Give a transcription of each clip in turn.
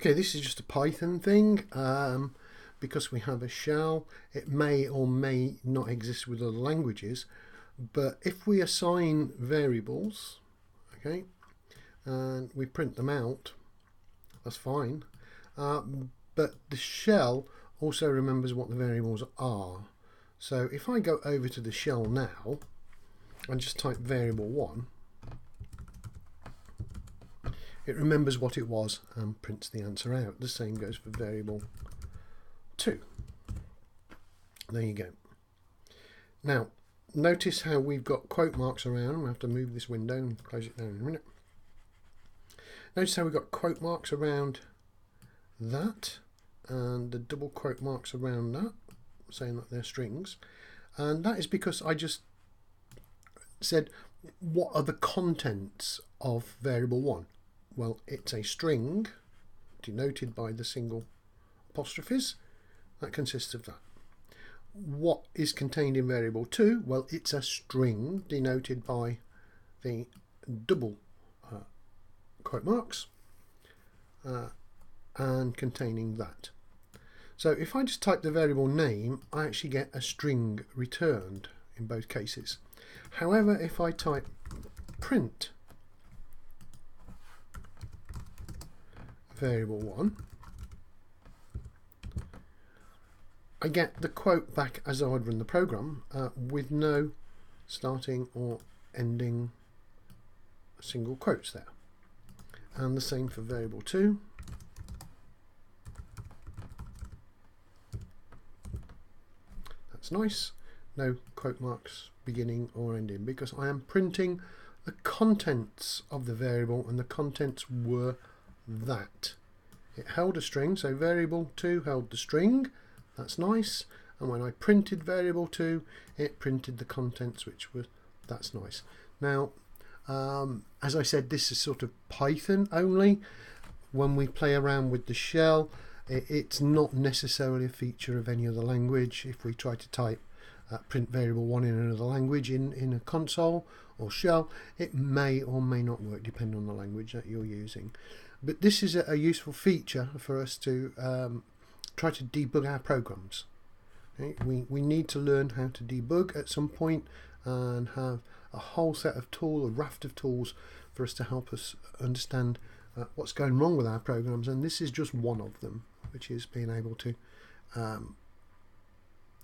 Okay, this is just a Python thing. Because we have a shell, it may or may not exist with other languages, but if we assign variables, okay, and we print them out, that's fine. But the shell also remembers what the variables are. So if I go over to the shell now and just type variable1, it remembers what it was and prints the answer out. The same goes for variable 2. There you go. Now notice how we've got quote marks around. We'll have to move this window and close it down in a minute. Notice how we've got quote marks around that and the double quote marks around that, saying that they're strings. And that is because I just said, what are the contents of variable 1? Well, it's a string denoted by the single apostrophes. That consists of that. What is contained in variable 2? Well, it's a string denoted by the double quote marks and containing that. So if I just type the variable name, I actually get a string returned in both cases. However, if I type print variable 1, I get the quote back as I would run the program with no starting or ending single quotes there. And the same for variable 2. That's nice. No quote marks beginning or ending, because I am printing the contents of the variable, and the contents were that. It held a string, so variable 2 held the string. That's nice. And when I printed variable 2, it printed the contents, which was, that's nice. Now, as I said, this is sort of Python only. When we play around with the shell, it's not necessarily a feature of any other language. If we try to type print variable 1 in another language in a console or shell, it may or may not work depending on the language that you're using. But this is a useful feature for us to try to debug our programs. Okay? We need to learn how to debug at some point and have a whole set of tools, a raft of tools for us to help us understand what's going wrong with our programs, and this is just one of them, which is being able to,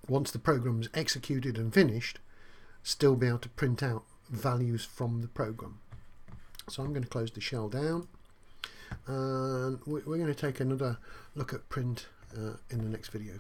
once the program's executed and finished, still be able to print out values from the program. So I'm going to close the shell down, and we're going to take another look at print in the next video.